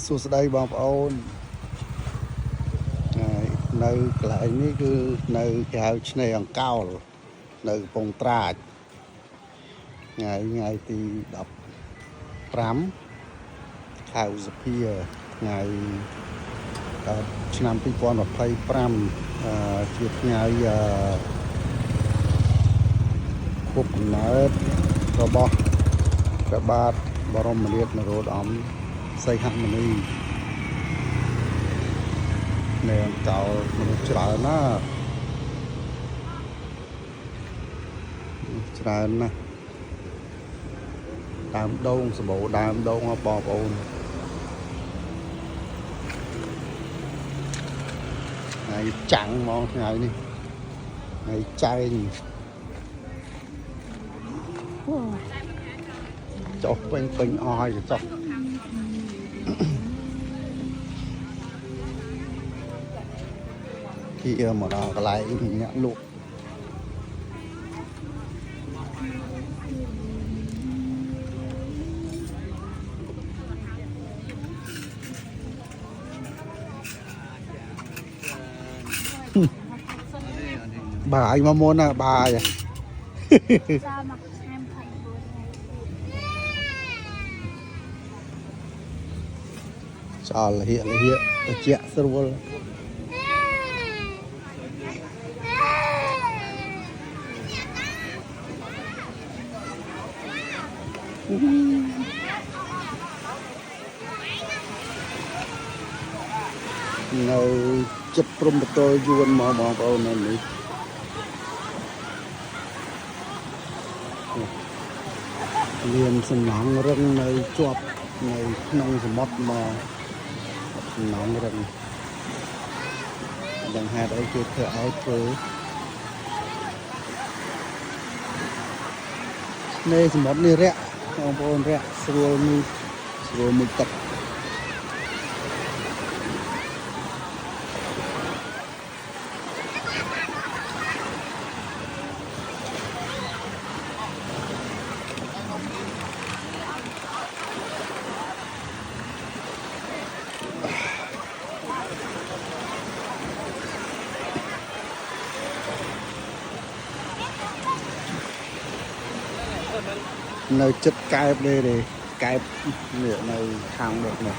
សួស្តីបងប្អូននៅកន្លែងនេះគឺនៅគេហៅឆ្នេរអង្កោលនៅកំពង់ត្រាចថ្ងៃទី15ខែឧសភាថ្ងៃឆ្នាំ2025ជាថ្ងៃខួបកំណើតរបស់ព្រះបាទបរមនាថនរោត្តមសីហមុនីនៅអង្កោលមនុស្សច្រើនណាស់ដើមដូងសម្បូរដើមដូងបងប្អូនថ្ងៃចាំងមកថ្ងៃនេះថ្ងៃចែងចុះពេញអស់ហើយចុះទីមកដល់កន្លែងអ្នកលក់បាយមកមុនណាបាយចោលលហៀតិចស្រួលនៅចិត្តព្រំបតលយួនមកបងប្អូននៅនេះមានសំណង់រឹងនៅជាប់នៅក្នុងសមុទ្រមកសំណង់រឹងដឹងហេតុអីគេធ្វើឲ្យធ្វើនៃសមុទ្រនេះរាក់បងប្អូនរាក់ស្រួលមួយទឹកនៅចិត្តកែបនេះកែបនេះនៅខាងមុខនេះ